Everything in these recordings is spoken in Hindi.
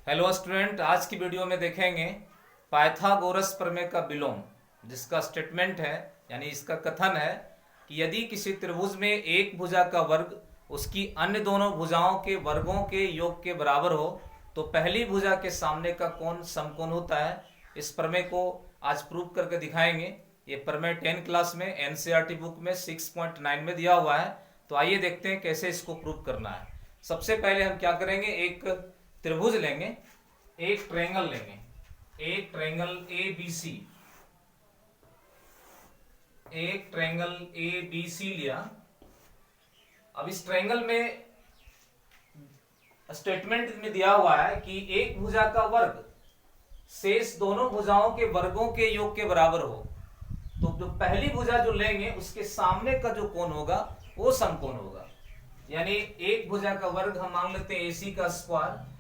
हेलो स्टूडेंट, आज की वीडियो में देखेंगे पाइथागोरस प्रमेय का विलोम, जिसका स्टेटमेंट है यानी इसका कथन है कि यदि किसी त्रिभुज में एक भुजा का वर्ग उसकी अन्य दोनों भुजाओं के वर्गों के योग के बराबर हो तो पहली भुजा के सामने का कोण समकोण होता है। इस प्रमेय को आज प्रूव करके दिखाएंगे। ये प्रमेय 10 क्लास में एनसीईआरटी बुक में 6.9 में दिया हुआ है। तो आइए देखते हैं कैसे इसको प्रूव करना है। सबसे पहले हम क्या करेंगे, एक त्रिभुज लेंगे, एक ट्रायंगल लेंगे, एक ट्रायंगल ए बी सी, एक ट्रायंगल ए बी सी लिया। अब इस ट्रायंगल में स्टेटमेंट में दिया हुआ है कि एक भुजा का वर्ग शेष दोनों भुजाओं के वर्गों के योग के बराबर हो। तो जो पहली भुजा जो लेंगे उसके सामने का जो कोण होगा वो समकोण होगा। यानी एक भुजा का वर्ग हम मान लेते हैं एसी का स्क्वायर,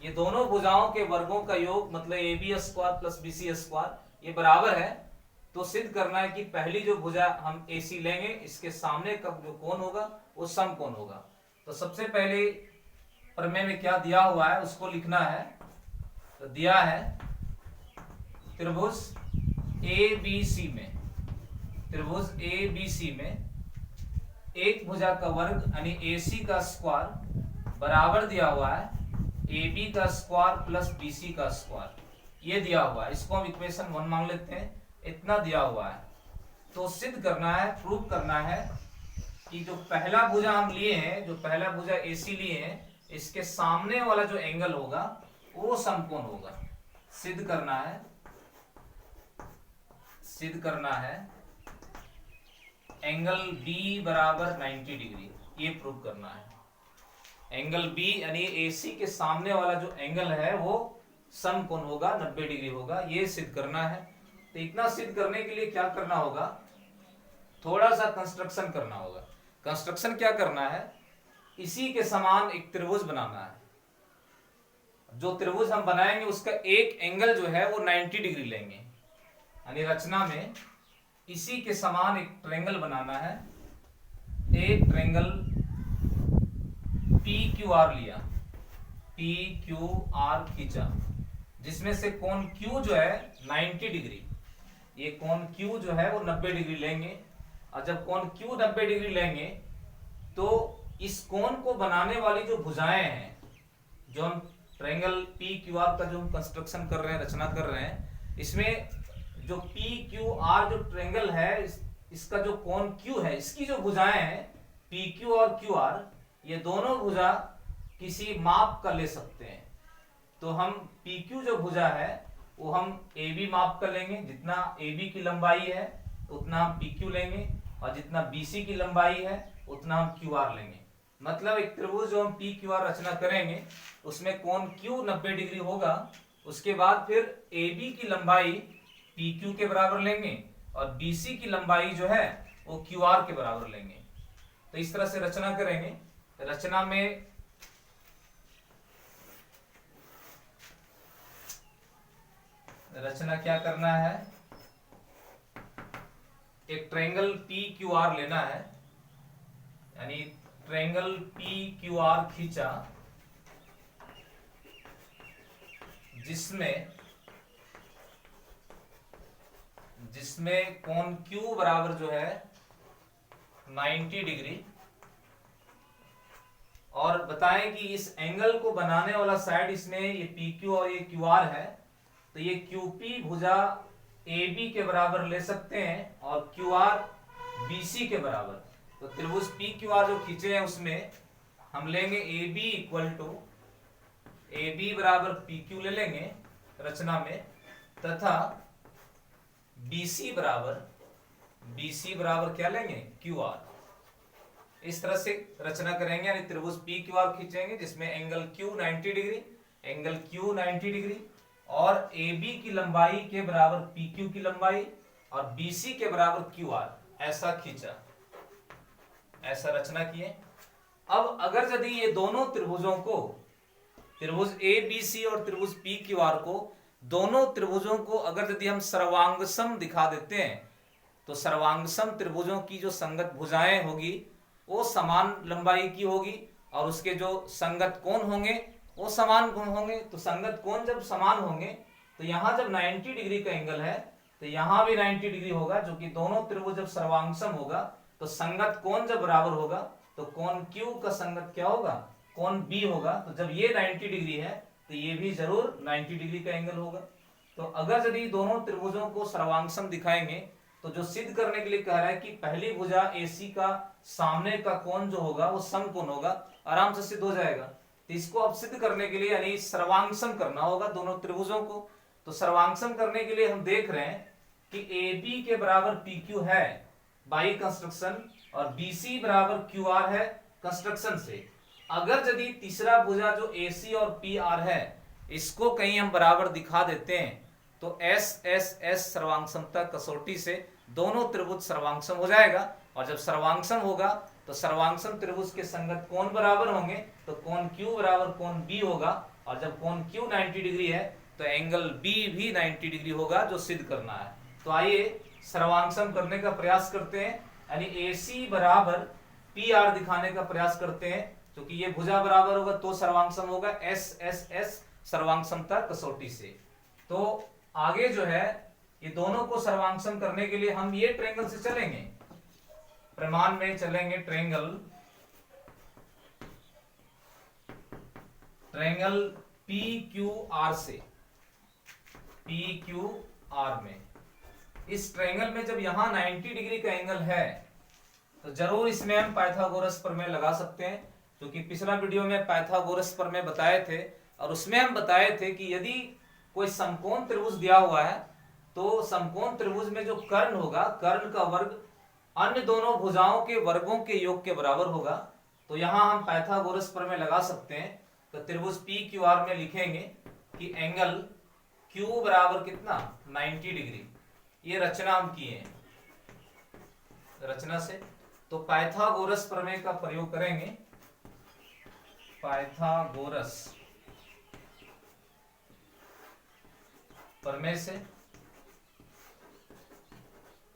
ये दोनों भुजाओं के वर्गों का योग मतलब A B square plus B C square ये बराबर है। तो सिद्ध करना है कि पहली जो भुजा हम एसी लेंगे इसके सामने का जो कोण होगा वो समकोण होगा। तो सबसे पहले प्रमेय में क्या दिया हुआ है उसको लिखना है। तो दिया है त्रिभुज ए बी सी में, त्रिभुज ए बी सी में एक भुजा का वर्ग यानी एसी का स्क्वायर बराबर दिया हुआ है ए बी का स्क्वायर प्लस बी सी का स्क्वायर, ये दिया हुआ है। इसको हम इक्वेशन 1 मान लेते हैं, इतना दिया हुआ है। तो सिद्ध करना है, प्रूव करना है कि जो पहला भुजा हम लिए हैं, जो पहला भुजा एसी लिए हैं, इसके सामने वाला जो एंगल होगा वो समकोण होगा। सिद्ध करना है, सिद्ध करना है एंगल बी बराबर 90 डिग्री, ये प्रूव करना है। एंगल बी यानी एसी के सामने वाला जो एंगल है वो समकोण होगा, 90 डिग्री होगा, ये सिद्ध करना है। तो इतना सिद्ध करने के लिए क्या करना होगा, थोड़ा सा कंस्ट्रक्शन करना होगा। कंस्ट्रक्शन क्या करना है, इसी के समान एक त्रिभुज बनाना है। जो त्रिभुज हम बनाएंगे उसका एक एंगल जो है वो 90 डिग्री लेंगे। यानी रचना में इसी के समान एक ट्रायंगल बनाना है। एक ट्रायंगल पी क्यू आर लिया, पी क्यू आर खींचा, जिसमें से कोण क्यू जो है 90 डिग्री, ये कोण क्यू जो है वो 90 डिग्री लेंगे। और जब कोण क्यू 90 डिग्री लेंगे तो इस कोण को बनाने वाली जो भुजाएं हैं, जो हम ट्रायंगल पी क्यू आर का जो हम कंस्ट्रक्शन कर रहे हैं, रचना कर रहे हैं, इसमें जो पी क्यू आर जो ट्रायंगल है इसका जो कोण क्यू है, इसकी जो भुजाएं हैं पी क्यू और क्यू आर, ये दोनों भुजा किसी माप का ले सकते हैं। तो हम पी क्यू जो भुजा है वो हम ए बी माप का लेंगे, जितना ए बी की लंबाई है उतना हम पी क्यू लेंगे, और जितना बी सी की लंबाई है उतना हम क्यू आर लेंगे। मतलब एक त्रिभुज जो हम पी क्यू आर रचना करेंगे उसमें कोण क्यू 90 डिग्री होगा। उसके बाद फिर ए बी की लंबाई पी क्यू के बराबर लेंगे और बी सी की लंबाई जो है वो क्यू आर के बराबर लेंगे। तो इस तरह से रचना करेंगे। रचना में रचना क्या करना है, एक ट्रायंगल पी क्यू आर लेना है, यानी ट्रायंगल पी क्यू आर खींचा, जिसमें कोण क्यू बराबर जो है 90 डिग्री। और बताएं कि इस एंगल को बनाने वाला साइड इसमें ये पी क्यू और ये क्यू आर है, तो ये क्यू पी भुजा ए बी के बराबर ले सकते हैं और क्यू आर बी सी के बराबर। तो त्रिभुज पी क्यू आर जो खींचे हैं उसमें हम लेंगे A B equal to A B बराबर पी क्यू ले लेंगे रचना में, तथा बी सी बराबर क्या लेंगे, क्यू आर। इस तरह से रचना करेंगे, यानी त्रिभुज पी क्यू आर खींचेंगे जिसमें angle Q 90 degree, angle Q 90 degree और ए बी की लंबाई के बराबर पी क्यू की लंबाई और बी सी के बराबर क्यू आर, ऐसा खींचा, ऐसा रचना किए। अब अगर यदि ये दोनों त्रिभुजों को, त्रिभुज ए बी सी और त्रिभुज पी क्यू आर को, दोनों त्रिभुजों को अगर यदि हम सर्वांगसम दिखा देते हैं तो सर्वांगसम त्रिभुजों की जो संगत भुजाएं होगी वो समान लंबाई की होगी और उसके जो संगत कोण होंगे वो समान होंगे। तो संगत कोण जब समान होंगे तो यहाँ जब 90 डिग्री का एंगल है तो यहाँ भी 90 डिग्री होगा, जो कि दोनों त्रिभुज जब सर्वांगसम होगा तो संगत कोण जब बराबर होगा तो कोण Q का संगत क्या होगा, कोण B होगा। तो जब ये 90 डिग्री है तो ये भी जरूर 90 डिग्री का एंगल होगा। तो अगर यदि दोनों त्रिभुजों को सर्वांगसम दिखाएंगे तो जो सिद्ध करने के लिए कह रहा है कि पहली भुजा AC का सामने का कोण जो होगा वो समकोण होगा, आराम से सिद्ध हो जाएगा। तो इसको अब सिद्ध करने के लिए यानी सर्वांगसम करना होगा दोनों त्रिभुजों को। तो सर्वांगसम करने के लिए हम देख रहे हैं कि AB के बराबर PQ है बाई कंस्ट्रक्शन और BC बराबर QR है कंस्ट्रक्शन से। अगर यदि तीसरा भुजा जो AC और PR है इसको कहीं हम बराबर दिखा देते हैं तो SSS सर्वांगसमता कसौटी से दोनों त्रिभुज सर्वांगसम हो जाएगा। और जब सर्वांगसम होगा तो सर्वांगसम त्रिभुज के संगत कोण बराबर होंगे तो कोण Q बराबर कोण B होगा। और जब कोण Q 90 डिग्री है तो एंगल B भी 90 डिग्री होगा, जो सिद्ध करना है। तो आइए सर्वांगसम करने का प्रयास करते हैं, यानी AC बराबर PR दिखाने का प्रयास करते हैं, क्योंकि ये भुजा बराबर होगा तो सर्वांगसम होगा SSS सर्वांगसमता कसौटी से। तो आगे जो है ये दोनों को सर्वांगसम करने के लिए हम ये ट्रायंगल से चलेंगे, प्रमाण में चलेंगे ट्रायंगल PQR से, PQR में। इस ट्रायंगल में जब यहां 90 डिग्री का एंगल है तो जरूर इसमें हम पाइथागोरस प्रमेय लगा सकते हैं, क्योंकि पिछला वीडियो में पाइथागोरस प्रमेय बताए थे और उसमें हम बताए थे कि यदि कोई समकोण त्रिभुज दिया हुआ है तो समकोण त्रिभुज में जो कर्ण होगा, कर्ण का वर्ग अन्य दोनों भुजाओं के वर्गों के योग के बराबर होगा। तो यहां हम पाइथागोरस प्रमेय लगा सकते हैं। तो त्रिभुज PQR में लिखेंगे कि एंगल Q बराबर कितना 90 डिग्री। ये रचना हम किए हैं रचना से। तो पाइथागोरस प्रमेय का प्रयोग करेंगे, पाइथागोरस प्रमेय से,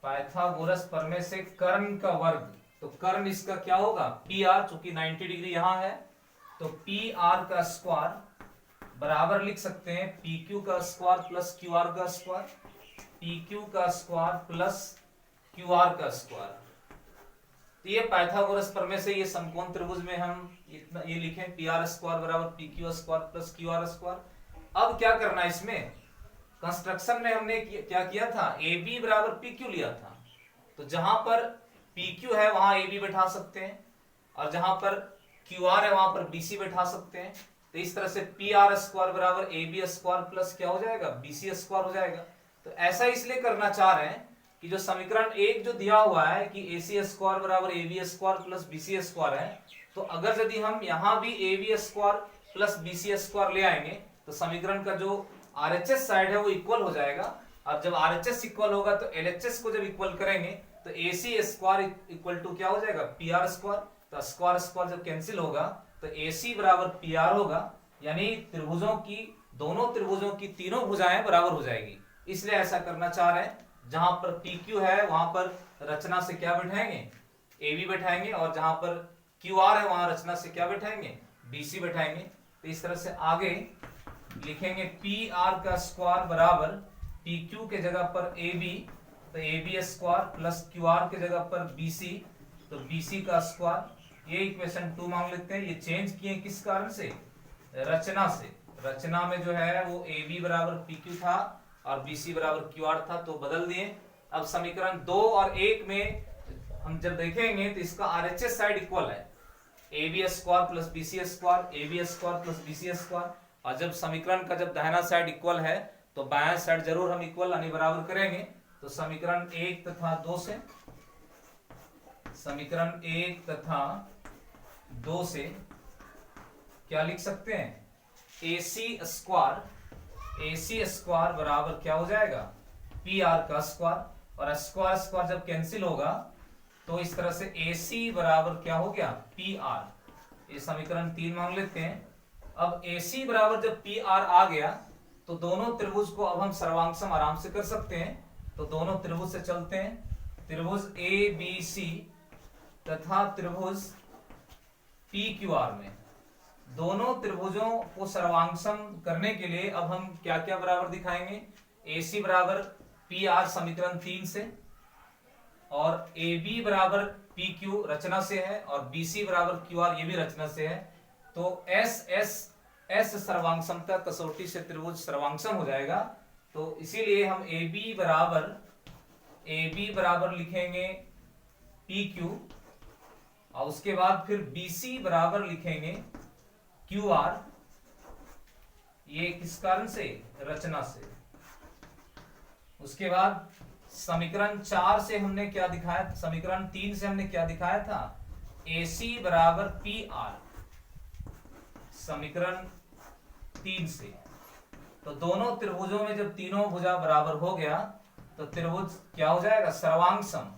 पाइथागोरस प्रमेय से कर्ण का वर्ग, तो कर्ण इसका क्या होगा PR, चूंकि 90 डिग्री यहां है तो PR का स्क्वायर बराबर लिख सकते हैं PQ का स्क्वायर प्लस QR का स्क्वायर, PQ का स्क्वायर प्लस QR का स्क्वायर। तो ये पाइथागोरस प्रमेय से ये समकोण त्रिभुज में हम इतना ये लिखें PR स्क्वायर बराबर PQ square plus QR square. अब क्या करना है इसमें, कंस्ट्रक्शन में हमने क्या किया था, AB बराबर PQ लिया था। तो जहां पर PQ है वहां AB बैठा सकते हैं और जहां पर QR है वहां पर BC बैठा सकते हैं। तो इस तरह से PR स्क्वायर बराबर AB स्क्वायर प्लस क्या हो जाएगा BC स्क्वायर हो जाएगा। तो ऐसा इसलिए करना चाह रहे हैं कि जो समीकरण एक जो दिया हुआ है कि AC स्क्वायर बराबर AB square plus BC square है, तो अगर यदि हम यहां भी AB square plus BC square ले आएंगे तो समीकरण का जो RHS साइड है वो इक्वल हो जाएगा। अब जब RHS इक्वल होगा तो LHS को जब इक्वल करेंगे तो AC स्क्वायर इक्वल टू क्या हो जाएगा PR स्क्वायर। तो स्क्वायर स्क्वायर जब कैंसिल होगा तो AC बराबर PR होगा, यानी त्रिभुजों की दोनों त्रिभुजों की तीनों भुजाएं बराबर हो जाएगी। इसलिए ऐसा करना चाह रहे हैं, जहां पर PQ है वहां पर रचना से क्या बैठाएंगे AB बैठाएंगे और जहां पर QR है वहां रचना से क्या बैठाएंगे BC बैठाएंगे। तो इस तरह से आगे लिखेंगे PR का स्क्वायर बराबर PQ के जगह पर AB, तो AB स्क्वायर प्लस QR के जगह पर BC, तो BC का स्क्वायर। ये इक्वेशन 2 मांग लेते हैं। ये चेंज किए किस कारण से, रचना से। रचना में जो है वो AB बराबर PQ था और BC बराबर QR था, तो बदल दिए। अब समीकरण 2 और 1 में हम जब देखेंगे तो इसका RHS साइड इक्वल है, AB square plus BC square, AB square plus BC square. और जब समीकरण का जब दाहिना साइड इक्वल है तो बायां साइड जरूर हम इक्वल यानी बराबर करेंगे। तो समीकरण 1 तथा 2 से, समीकरण 1 तथा 2 से क्या लिख सकते हैं, AC स्क्वायर बराबर क्या हो जाएगा PR का स्क्वायर, और स्क्वायर स्क्वायर जब कैंसिल होगा तो इस तरह से AC बराबर क्या हो गया PR। ये समीकरण 3 मांग लेते हैं। अब AC बराबर जब PR आ गया तो दोनों त्रिभुज को अब हम सर्वांगसम आराम से कर सकते हैं। तो दोनों त्रिभुज से चलते हैं, त्रिभुज ABC तथा त्रिभुज PQR में। दोनों त्रिभुजों को सर्वांगसम करने के लिए अब हम क्या क्या बराबर दिखाएंगे। AC बराबर PR समीकरण 3 से, और AB बराबर PQ रचना से है, और BC बराबर QR ये भी रचना से है। तो S सर्वांगसमता कसौटी से त्रिभुज सर्वांगसम हो जाएगा। तो इसीलिए हम AB बराबर लिखेंगे PQ, और उसके बाद फिर BC बराबर लिखेंगे QR। ये किस कारण से? रचना से। उसके बाद समीकरण 4 से हमने क्या दिखाया, समीकरण 3 से हमने क्या दिखाया था? AC बराबर PR समीकरण 3 से। तो दोनों त्रिभुजों में जब तीनों भुजा बराबर हो गया तो त्रिभुज क्या हो जाएगा? सर्वांगसम।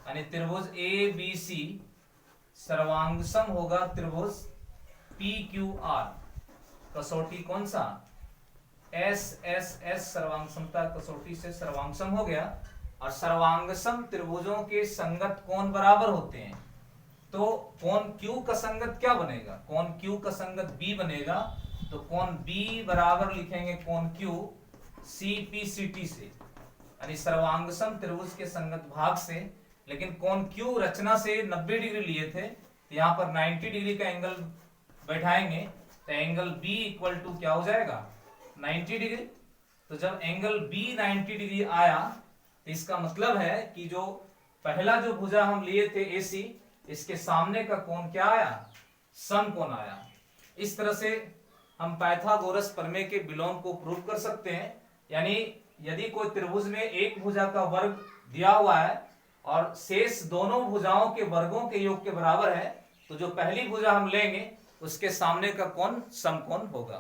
यानी त्रिभुज ABC सर्वांगसम होगा त्रिभुज PQR। कसौटी कौन सा? S सर्वांगसमता कसौटी से सर्वांगसम हो गया। और सर्वांगसम त्रिभुजों के संगत कोण बराबर होते हैं। तो कोण Q का संगत क्या बनेगा? कोण Q का संगत B बनेगा। तो कोण B बराबर लिखेंगे कोण Q CPCT से, यानी सर्वांगसम त्रिभुज के संगत भाग से। लेकिन कोण Q रचना से 90 डिग्री लिए थे, तो यहाँ पर 90 डिग्री का एंगल बैठाएंगे तो एंगल B इक्वल टू क्या हो जाएगा? 90 डिग्री। तो जब एंगल B 90 डिग्री आया तो इसका मतलब है कि जो पहला जो भुजा हम लिए थे AC, इसके सामने का कोण क्या आया? समकोण आया। इस तरह से हम पाइथागोरस प्रमेय के विलोम को प्रूव कर सकते हैं। यानी यदि कोई त्रिभुज में एक भुजा का वर्ग दिया हुआ है और शेष दोनों भुजाओं के वर्गों के योग के बराबर है, तो जो पहली भुजा हम लेंगे उसके सामने का कोण समकोण होगा।